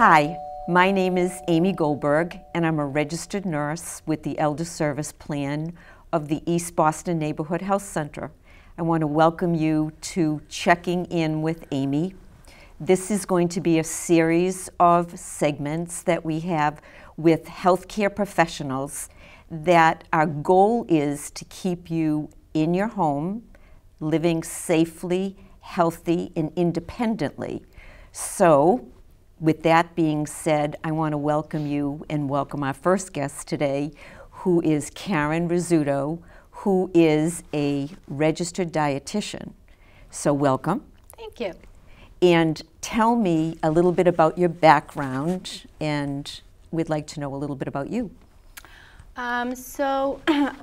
Hi, my name is Amy Goldberg, and I'm a registered nurse with the Elder Service Plan of the East Boston Neighborhood Health Center. I want to welcome you to Checking In with Amy. This is going to be a series of segments that we have with healthcare professionals that our goal is to keep you in your home, living safely, healthy, and independently. So, with that being said, I want to welcome you and welcome our first guest today, who is Karen Rizzuto, who is a registered dietitian. So welcome. Thank you. And tell me a little bit about your background, and we'd like to know a little bit about you. So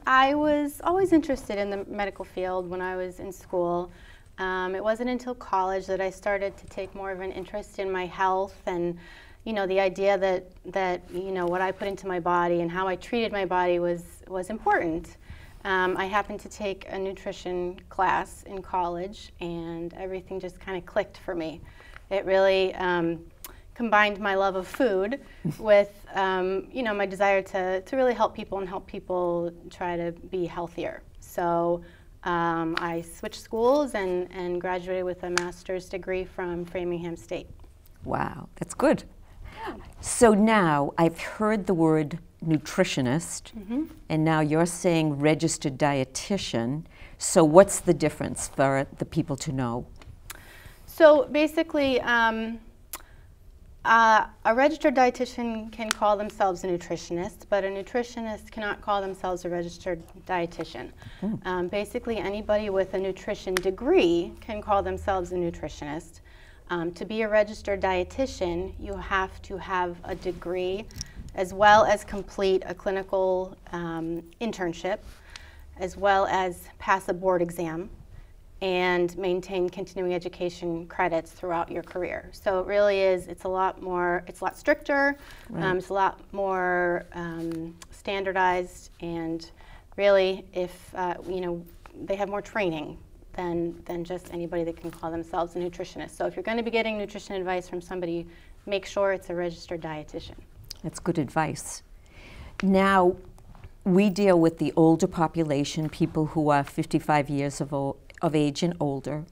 I was always interested in the medical field when I was in school. It wasn't until college that I started to take more of an interest in my health and, the idea that what I put into my body and how I treated my body was important. I happened to take a nutrition class in college, and everything just kind of clicked for me. It really combined my love of food with, my desire to really help people and help people try to be healthier. So I switched schools and graduated with a master's degree from Framingham State. Wow, that's good. So now I've heard the word nutritionist, and now you're saying registered dietitian. So what's the difference for the people to know? So basically, a registered dietitian can call themselves a nutritionist, but a nutritionist cannot call themselves a registered dietitian. Basically, anybody with a nutrition degree can call themselves a nutritionist. To be a registered dietitian, you have to have a degree as well as complete a clinical internship, as well as pass a board exam and maintain continuing education credits throughout your career. So it really is, it's a lot stricter, Right. It's a lot more standardized, and really if, they have more training than just anybody that can call themselves a nutritionist. So if you're going to be getting nutrition advice from somebody, make sure it's a registered dietitian. That's good advice. Now, we deal with the older population, people who are 55 years of age and older.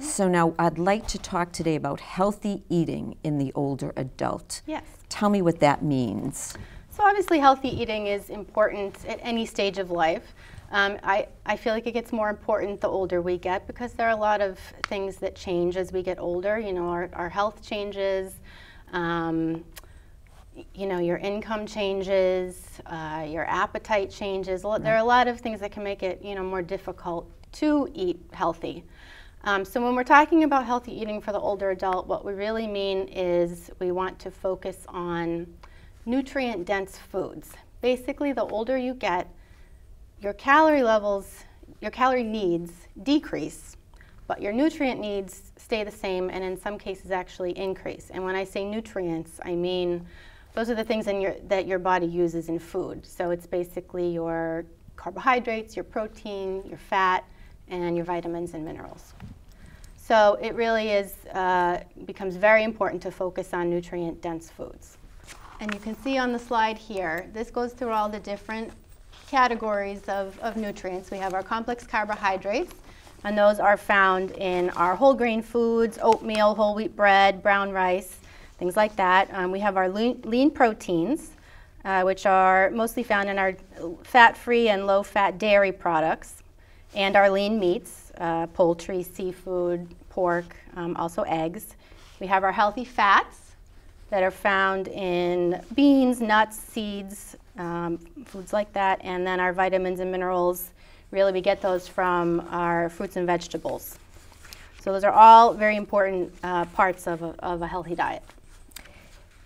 So now I'd like to talk today about healthy eating in the older adult. Yes. Tell me what that means. So obviously healthy eating is important at any stage of life. I feel like it gets more important the older we get because there are a lot of things that change as we get older. Our health changes, your income changes, your appetite changes. There are a lot of things that can make it, more difficult to eat healthy. So when we're talking about healthy eating for the older adult, what we really mean is we want to focus on nutrient-dense foods. Basically, the older you get, your calorie needs decrease, but your nutrient needs stay the same, and in some cases actually increase. And when I say nutrients, I mean those are the things that your body uses in food. So it's basically your carbohydrates, your protein, your fat, and your vitamins and minerals. So it really becomes very important to focus on nutrient-dense foods. And you can see on the slide here, this goes through all the different categories of nutrients. We have our complex carbohydrates, and those are found in our whole grain foods, oatmeal, whole wheat bread, brown rice, things like that. We have our lean proteins, which are mostly found in our fat-free and low-fat dairy products, and our lean meats, poultry, seafood, pork, also eggs. We have our healthy fats that are found in beans, nuts, seeds, foods like that, and then our vitamins and minerals, really we get those from our fruits and vegetables. So those are all very important parts of a healthy diet.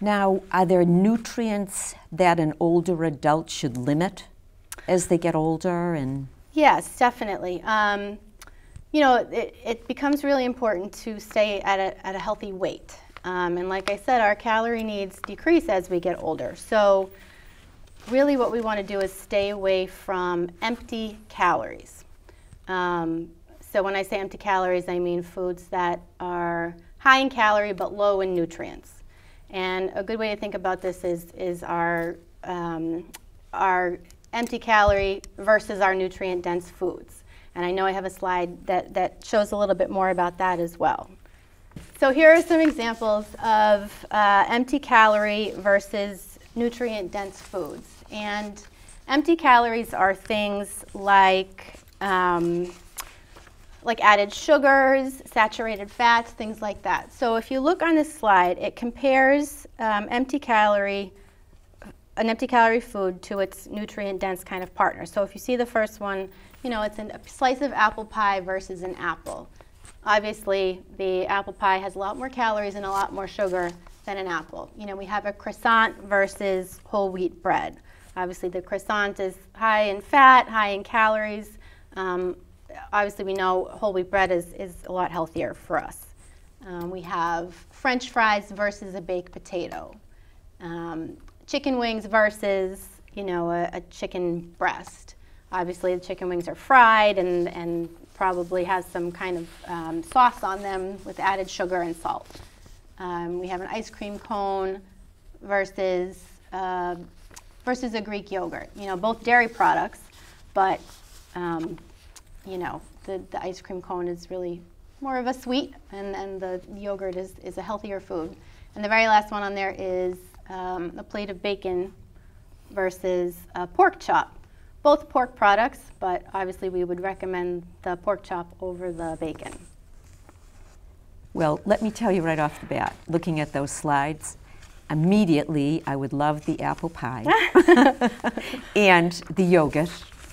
Now, are there nutrients that an older adult should limit as they get older? Yes, definitely. It becomes really important to stay at a healthy weight. And like I said, our calorie needs decrease as we get older. So really what we want to do is stay away from empty calories. So when I say empty calories, I mean foods that are high in calorie but low in nutrients. And a good way to think about this is our empty calorie versus our nutrient dense foods. And I know I have a slide that shows a little bit more about that as well. So here are some examples of empty calorie versus nutrient dense foods. And empty calories are things like added sugars, saturated fats, things like that. So if you look on this slide, it compares an empty calorie food to its nutrient dense kind of partner. So if you see the first one, it's a slice of apple pie versus an apple. Obviously, the apple pie has a lot more calories and a lot more sugar than an apple. We have a croissant versus whole wheat bread. Obviously, the croissant is high in fat, high in calories. Obviously, we know whole wheat bread is a lot healthier for us. We have French fries versus a baked potato. Chicken wings versus, a chicken breast. Obviously, the chicken wings are fried and probably has some kind of sauce on them with added sugar and salt. We have an ice cream cone versus a Greek yogurt. Both dairy products, but the ice cream cone is really more of a sweet, and the yogurt is a healthier food. And the very last one on there is a plate of bacon versus a pork chop. Both pork products, but obviously we would recommend the pork chop over the bacon. Well, let me tell you right off the bat, looking at those slides, immediately I would love the apple pie and the yogurt.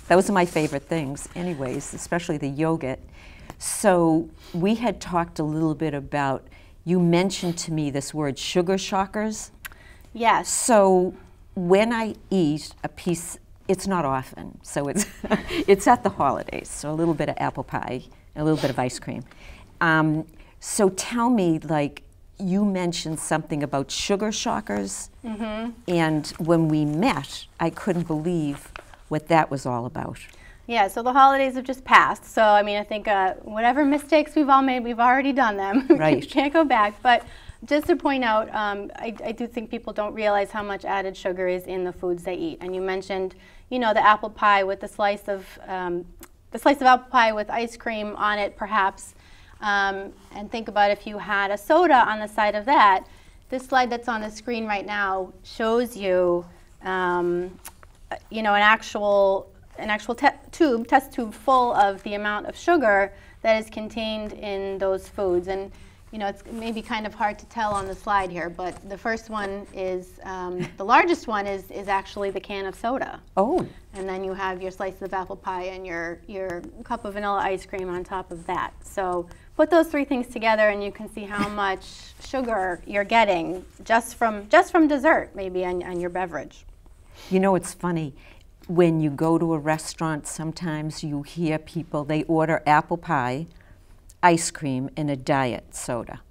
Those are my favorite things anyways, especially the yogurt. So we had talked a little bit about, you mentioned to me this word sugar shockers. Yes. So when I eat a piece, it's not often, so it's, it's at the holidays, so a little bit of apple pie, and a little bit of ice cream. So tell me, you mentioned something about sugar shockers, and when we met, I couldn't believe what that was all about. Yeah, so the holidays have just passed, so I think whatever mistakes we've all made, we've already done them. Right. Can't go back, but just to point out, I do think people don't realize how much added sugar is in the foods they eat. And you mentioned, the apple pie with the slice of apple pie with ice cream on it, perhaps. And think about if you had a soda on the side of that. This slide that's on the screen right now shows you, an actual test tube full of the amount of sugar that is contained in those foods. And it's maybe kind of hard to tell on the slide here, but the first one is, the largest one is actually the can of soda. Oh. And then you have your slice of apple pie and your cup of vanilla ice cream on top of that. So put those three things together and you can see how much sugar you're getting just from dessert, maybe, on your beverage. It's funny. When you go to a restaurant, sometimes you hear people, they order apple pie, ice cream, and a diet soda.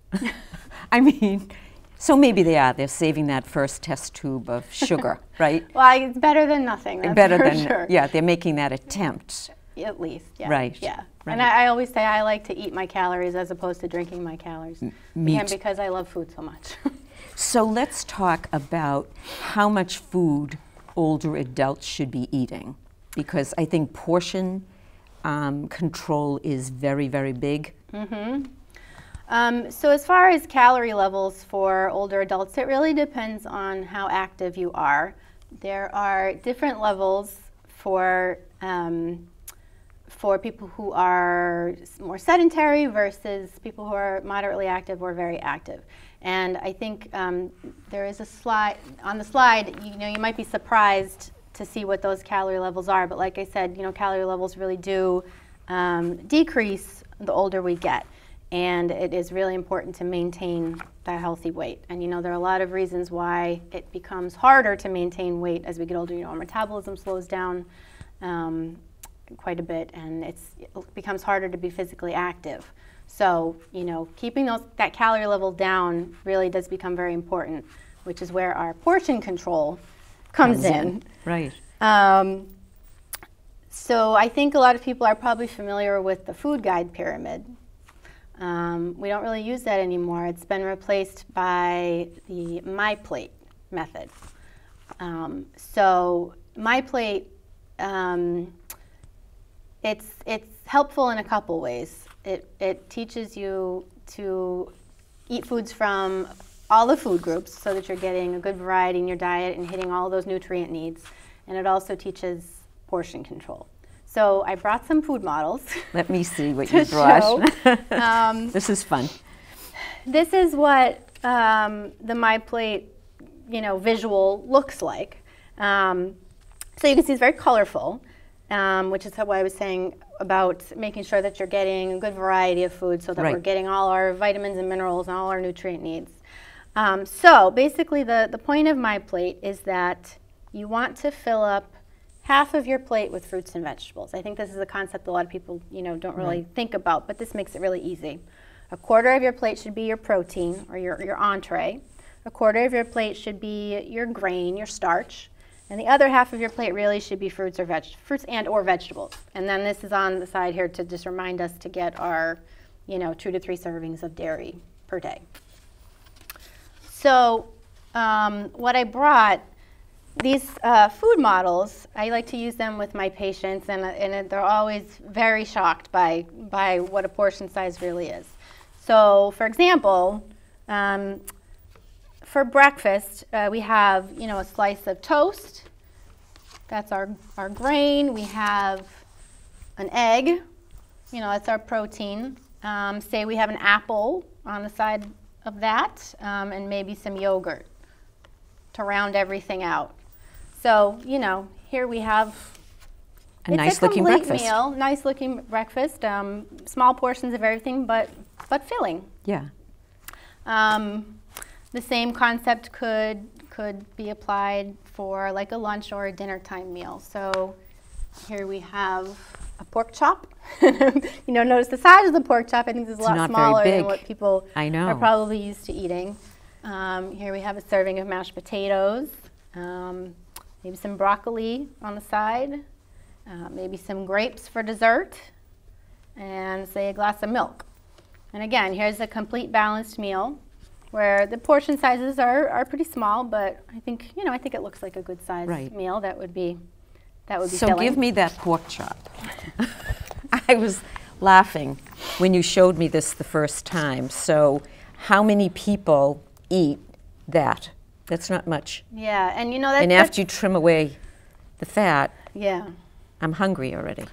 So maybe they're saving that first test tube of sugar, right? Well, it's better than nothing, that's for sure. Yeah, they're making that attempt. At least, yeah. Right. Yeah. Right. And I always say I like to eat my calories as opposed to drinking my calories. Again, because I love food so much. So let's talk about how much food older adults should be eating, because I think portion control is very, very big. So as far as calorie levels for older adults, it really depends on how active you are. There are different levels for people who are more sedentary versus people who are moderately active or very active. And I think there is a slide, on the slide, you might be surprised to see what those calorie levels are. But like I said, calorie levels really do decrease the older we get. And it is really important to maintain that healthy weight. And there are a lot of reasons why it becomes harder to maintain weight as we get older. Our metabolism slows down quite a bit, and it becomes harder to be physically active. So, keeping that calorie level down really does become very important, which is where our portion control comes in. Right. So I think a lot of people are probably familiar with the food guide pyramid. We don't really use that anymore. It's been replaced by the MyPlate method. So MyPlate, it's helpful in a couple ways. It teaches you to eat foods from all the food groups so that you're getting a good variety in your diet and hitting all those nutrient needs. And it also teaches portion control. So I brought some food models. Let me see what you brought. This is fun. This is what the MyPlate, visual looks like. So you can see it's very colorful, which is why I was saying about making sure that you're getting a good variety of food so that we're getting all our vitamins and minerals and all our nutrient needs. So basically the point of MyPlate is that you want to fill up half of your plate with fruits and vegetables. I think this is a concept a lot of people don't really think about, but this makes it really easy. A quarter of your plate should be your protein or your entree. A quarter of your plate should be your grain, your starch. And the other half of your plate really should be fruits and or vegetables. And then this is on the side here to just remind us to get our 2 to 3 servings of dairy per day. So what I brought, these food models, I like to use them with my patients, and they're always very shocked by what a portion size really is. So for example, for breakfast, we have, a slice of toast. That's our grain. We have an egg. That's our protein. Say we have an apple on the side of that, and maybe some yogurt to round everything out. So, here we have a nice-looking breakfast. Meal, nice-looking breakfast. Small portions of everything, but filling. Yeah. The same concept could be applied for like a lunch or a dinner time meal. So here we have a pork chop. Notice the size of the pork chop. I think this is a lot smaller than what people are probably used to eating. Here we have a serving of mashed potatoes, maybe some broccoli on the side, maybe some grapes for dessert, and say a glass of milk. And again, here's a complete balanced meal, where the portion sizes are pretty small, but I think it looks like a good size meal that would be so filling. Give me that pork chop. I was laughing when you showed me this the first time. So how many people eat that? That's not much. Yeah, and and after you trim away the fat, yeah, I'm hungry already.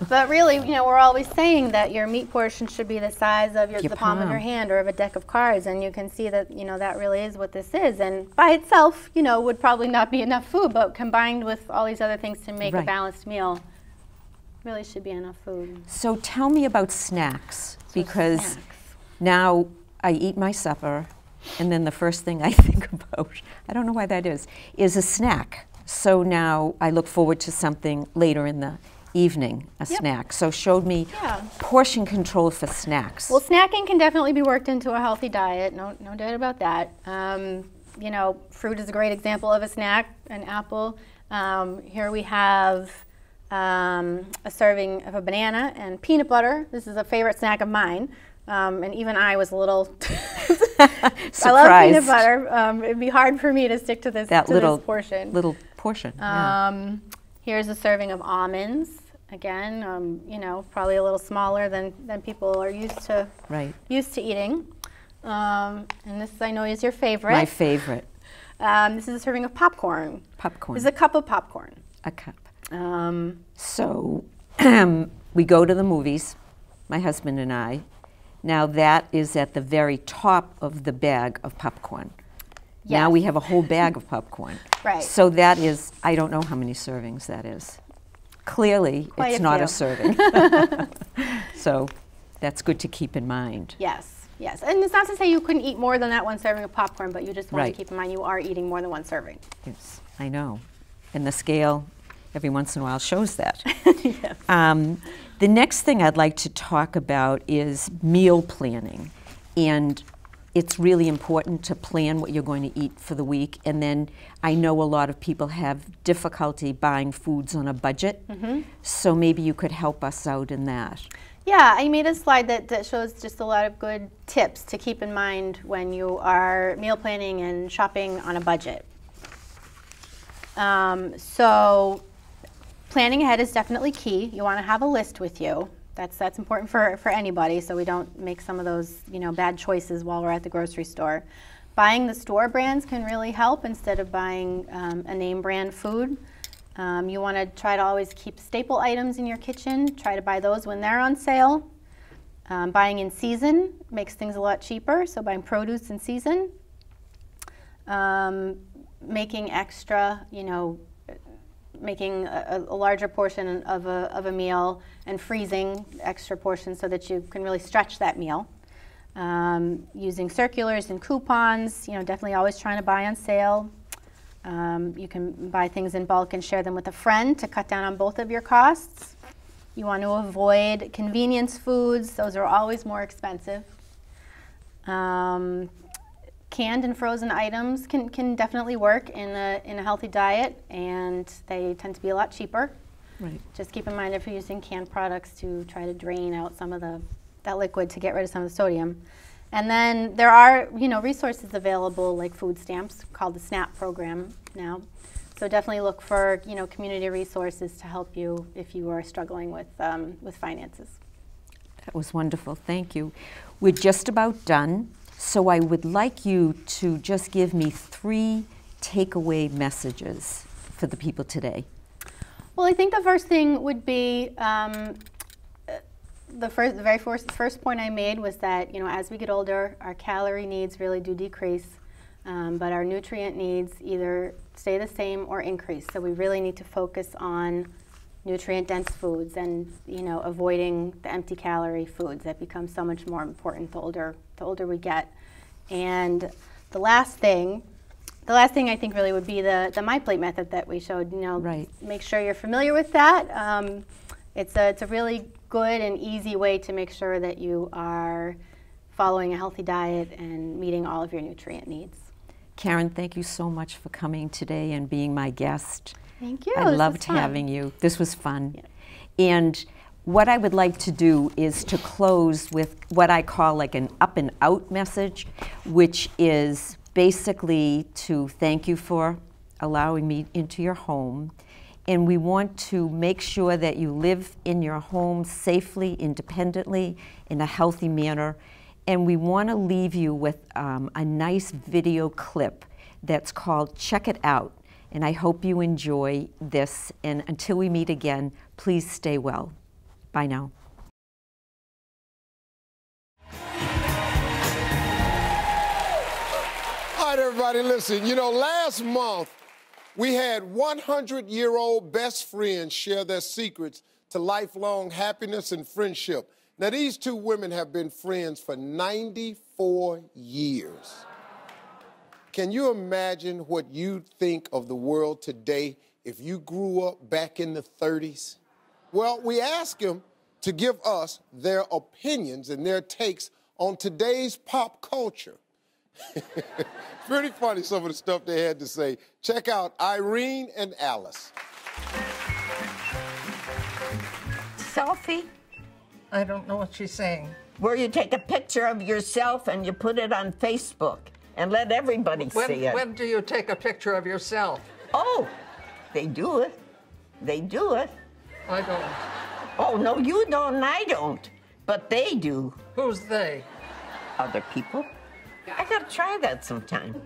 But really, we're always saying that your meat portion should be the size of the palm of your hand or of a deck of cards, and you can see that that really is what this is. And by itself, would probably not be enough food, but combined with all these other things to make a balanced meal, really should be enough food. So tell me about snacks, because now I eat my supper, and then the first thing I think about, I don't know why that is a snack. So now I look forward to something later in the evening, a snack. So showed me portion control for snacks. Well, snacking can definitely be worked into a healthy diet, no doubt about that. Fruit is a great example of a snack, an apple. Here we have a serving of a banana and peanut butter. This is a favorite snack of mine. And even I was a little surprised. I love peanut butter. It'd be hard for me to stick to this little portion. Here's a serving of almonds. Again, probably a little smaller than people are used to eating. And this I know is your favorite. My favorite. This is a serving of popcorn. Popcorn. This is a cup of popcorn. A cup. So we go to the movies, my husband and I. Now that is at the very top of the bag of popcorn. Yes. Now we have a whole bag of popcorn. Right. So that is, I don't know how many servings that is. Clearly, it's not a serving. So that's good to keep in mind. Yes, yes. And it's not to say you couldn't eat more than that one serving of popcorn, but you just want to keep in mind you are eating more than one serving. Yes, I know. And the scale every once in a while shows that. Yes. The next thing I'd like to talk about is meal planning. And it's really important to plan what you're going to eat for the week. And then I know a lot of people have difficulty buying foods on a budget. So maybe you could help us out in that. Yeah, I made a slide that shows just a lot of good tips to keep in mind when you are meal planning and shopping on a budget. So planning ahead is definitely key. You want to have a list with you. That's important for anybody, so we don't make some of those, you know, bad choices while we're at the grocery store. Buying the store brands can really help instead of buying a name brand food. You want to try to always keep staple items in your kitchen. Try to buy those when they're on sale. Buying in season makes things a lot cheaper, so buying produce in season. Making extra, you know, making a larger portion of a meal and freezing extra portions so that you can really stretch that meal. Using circulars and coupons, you know, definitely always trying to buy on sale. You can buy things in bulk and share them with a friend to cut down on both of your costs. You want to avoid convenience foods. Those are always more expensive. Canned and frozen items can definitely work in a healthy diet, and they tend to be a lot cheaper. Right. Just keep in mind if you're using canned products to try to drain out some of that liquid to get rid of some of the sodium. And then there are, you know, resources available like food stamps called the SNAP program now. So definitely look for, you know, community resources to help you if you are struggling with finances. That was wonderful. Thank you. We're just about done. So I would like you to just give me 3 takeaway messages for the people today. Well, I think the first thing would be the very first point I made was that, you know, as we get older, our calorie needs really do decrease, but our nutrient needs either stay the same or increase. So we really need to focus on nutrient-dense foods and, you know, avoiding the empty calorie foods. That becomes so much more important the older we get. And the last thing I think really would be the MyPlate method that we showed. You know, right. Make sure you're familiar with that. It's a really good and easy way to make sure that you are following a healthy diet and meeting all of your nutrient needs. Karen, thank you so much for coming today and being my guest. Thank you. I loved having you. This was fun. Yeah. And what I would like to do is to close with what I call like an up and out message, which is basically to thank you for allowing me into your home. And we want to make sure that you live in your home safely, independently, in a healthy manner. And we want to leave you with a nice video clip that's called Check It Out. And I hope you enjoy this. And until we meet again, please stay well. Bye now. All right, everybody, listen. You know, last month, we had 100-year-old best friends share their secrets to lifelong happiness and friendship. Now, these 2 women have been friends for 94 years. Can you imagine what you'd think of the world today if you grew up back in the 30s? Well, we asked them to give us their opinions and their takes on today's pop culture. Pretty funny, some of the stuff they had to say. Check out Irene and Alice. Selfie? I don't know what she's saying. Where you take a picture of yourself and you put it on Facebook and let everybody see it. When do you take a picture of yourself? Oh, they do it. They do it. I don't. Oh, no, you don't and I don't. But they do. Who's they? Other people. I gotta try that sometime.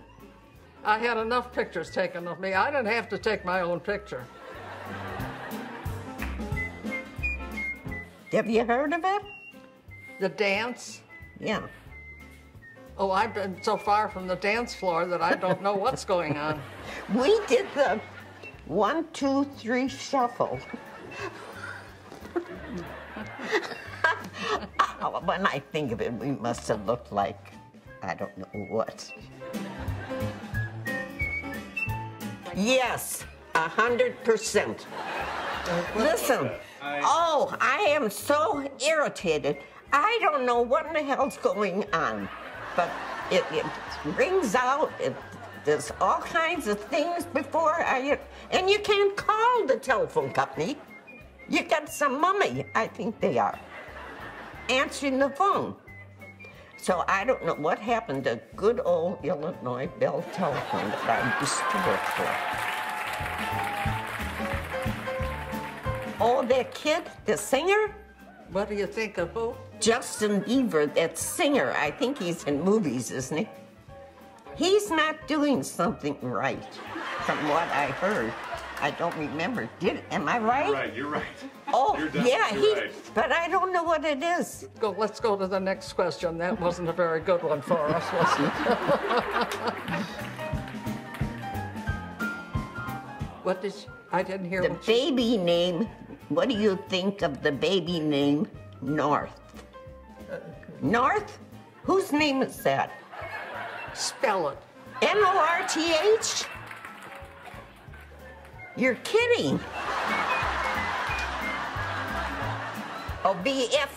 I had enough pictures taken of me. I didn't have to take my own picture. Have you heard of it? The dance? Yeah. Oh, I've been so far from the dance floor that I don't know what's going on. We did the 1, 2, 3 shuffle. When I think of it, we must have looked like, I don't know what. Yes, 100%. Listen, oh, I am so irritated. I don't know what in the hell's going on, but It rings out. There's all kinds of things before and you can't call the telephone company. You got some mummy, I think they are, answering the phone. So I don't know what happened to good old Illinois Bell Telephone that I used to work for. Oh, that kid, the singer? What do you think of who? Justin Bieber, that singer. I think he's in movies, isn't he? He's not doing something right, from what I heard. I don't remember. Am I right? You're right. Oh, yeah, right. But I don't know what it is. Let's go to the next question. That wasn't a very good one for us, was it? What did I didn't hear. The baby name, what do you think of the baby name North? North? Whose name is that? Spell it. North? You're kidding. Oh, BF.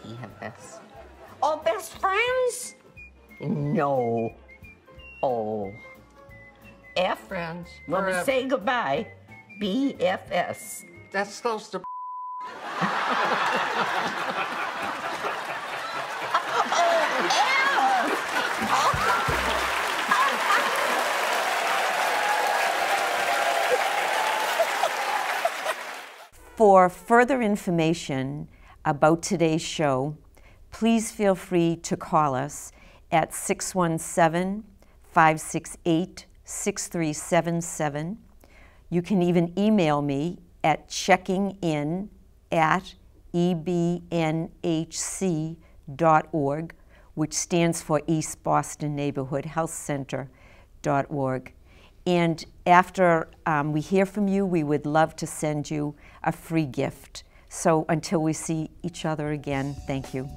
BFS. Oh, best friends? No. Oh. F. Friends. Well, we Forever. say goodbye. BFS. That's close to. For further information about today's show, please feel free to call us at 617-568-6377. You can even email me at checkingin@ebnhc.org, which stands for East Boston Neighborhood Health Center.org. And after we hear from you, we would love to send you a free gift. So until we see each other again, thank you.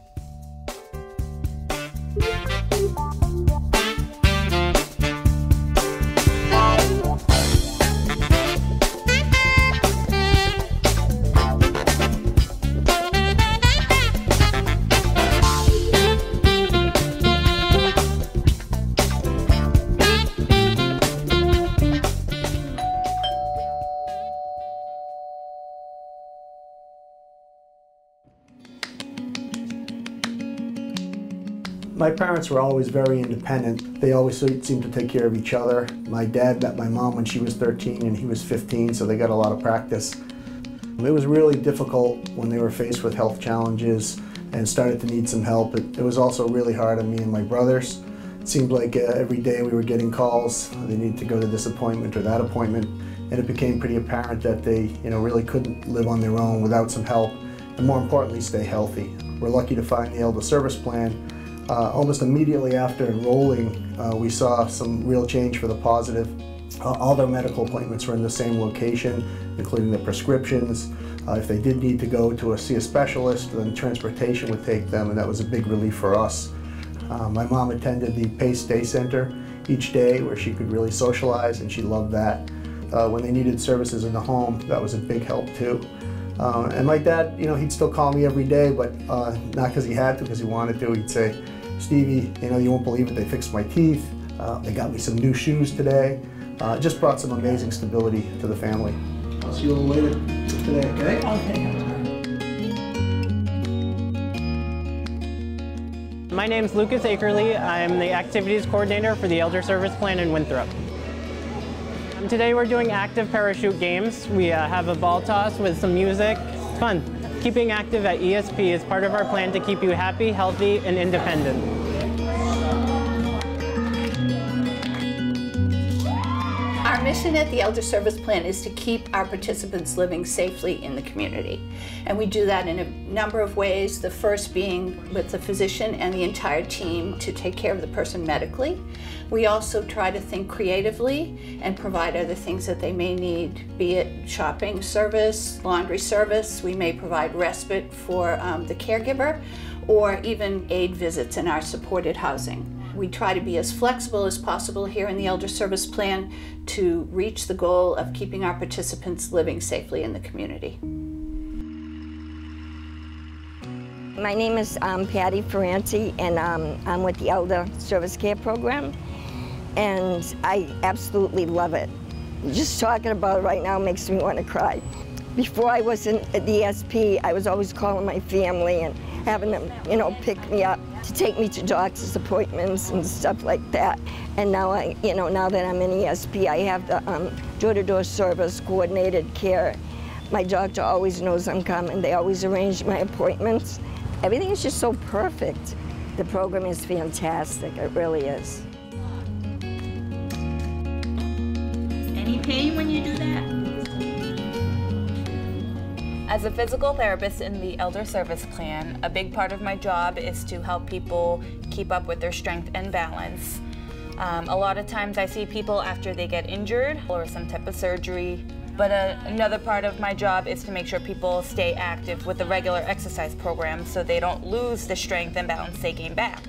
My parents were always very independent. They always seemed to take care of each other. My dad met my mom when she was 13 and he was 15, so they got a lot of practice. It was really difficult when they were faced with health challenges and started to need some help. It was also really hard on me and my brothers. It seemed like every day we were getting calls. They needed to go to this appointment or that appointment, and it became pretty apparent that they really couldn't live on their own without some help, and more importantly, stay healthy. We're lucky to find the Elder Service Plan. Almost immediately after enrolling, we saw some real change for the positive. All their medical appointments were in the same location, including the prescriptions. If they did need to go to see a specialist, then transportation would take them, and that was a big relief for us. My mom attended the PACE Day Center each day where she could really socialize, and she loved that. When they needed services in the home, that was a big help too. And my dad, he'd still call me every day, but not because he had to, because he wanted to. He'd say, "Stevie, you won't believe it, they fixed my teeth. They got me some new shoes today." Just brought some amazing stability to the family. I'll see you a little later today, okay? Okay. My name's Lucas Akerley. I'm the activities coordinator for the Elder Service Plan in Winthrop. Today we're doing active parachute games. We have a ball toss with some music. It's fun. Keeping active at ESP is part of our plan to keep you happy, healthy, and independent. Our mission at the Elder Service Plan is to keep our participants living safely in the community. And we do that in a number of ways, the first being with the physician and the entire team to take care of the person medically. We also try to think creatively and provide other things that they may need, be it shopping service, laundry service. We may provide respite for the caregiver, or even aid visits in our supported housing. We try to be as flexible as possible here in the Elder Service Plan to reach the goal of keeping our participants living safely in the community. My name is Patty Ferranti, and I'm with the Elder Service Care Program, and I absolutely love it. Just talking about it right now makes me want to cry. Before I was in the ESP, I was always calling my family and having them, pick me up to take me to doctor's appointments and stuff like that. And now now that I'm in ESP, I have the door-to-door service, coordinated care. My doctor always knows I'm coming. They always arrange my appointments. Everything is just so perfect. The program is fantastic, it really is. Any pain when you do that? As a physical therapist in the Elder Service Plan, a big part of my job is to help people keep up with their strength and balance. A lot of times I see people after they get injured or some type of surgery, but another part of my job is to make sure people stay active with a regular exercise program so they don't lose the strength and balance they gain back.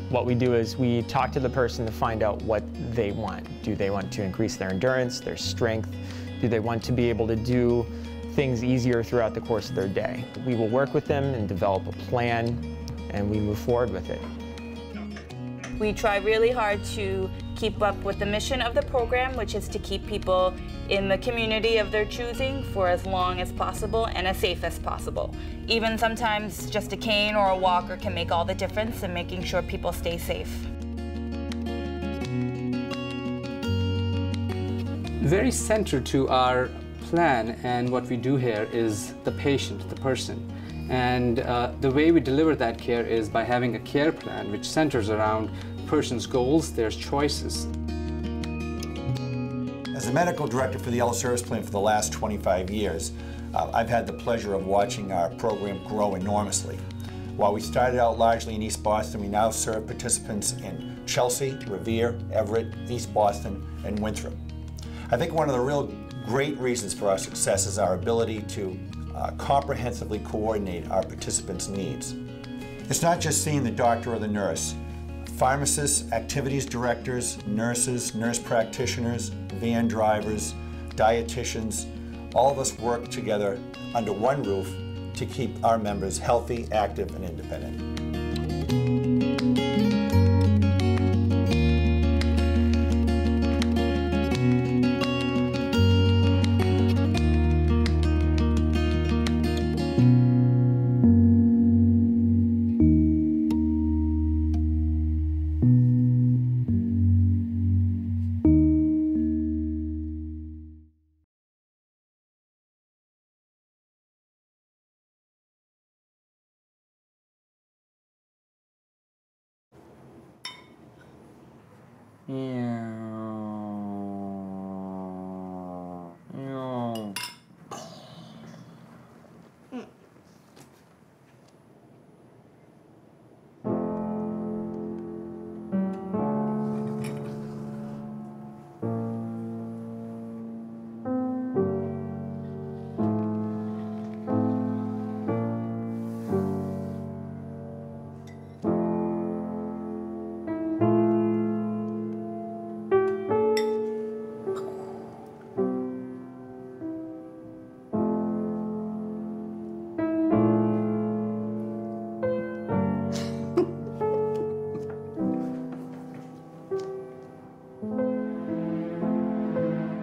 What we do is we talk to the person to find out what they want. Do they want to increase their endurance, their strength? Do they want to be able to do things easier throughout the course of their day? We will work with them and develop a plan, and we move forward with it. We try really hard to keep up with the mission of the program, which is to keep people in the community of their choosing for as long as possible and as safe as possible. Even sometimes just a cane or a walker can make all the difference in making sure people stay safe. Very central to our plan and what we do here is the patient, the person. And the way we deliver that care is by having a care plan which centers around the person's goals, their choices. As the medical director for the Elder Service Plan for the last 25 years, I've had the pleasure of watching our program grow enormously. While we started out largely in East Boston, we now serve participants in Chelsea, Revere, Everett, East Boston, and Winthrop. I think one of the real great reasons for our success is our ability to comprehensively coordinate our participants' needs. It's not just seeing the doctor or the nurse. Pharmacists, activities directors, nurses, nurse practitioners, van drivers, dietitians, all of us work together under one roof to keep our members healthy, active, and independent.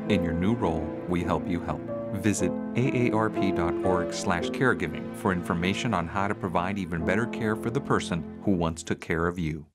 In your new role, we help you help. Visit aarp.org/caregiving for information on how to provide even better care for the person who once took care of you.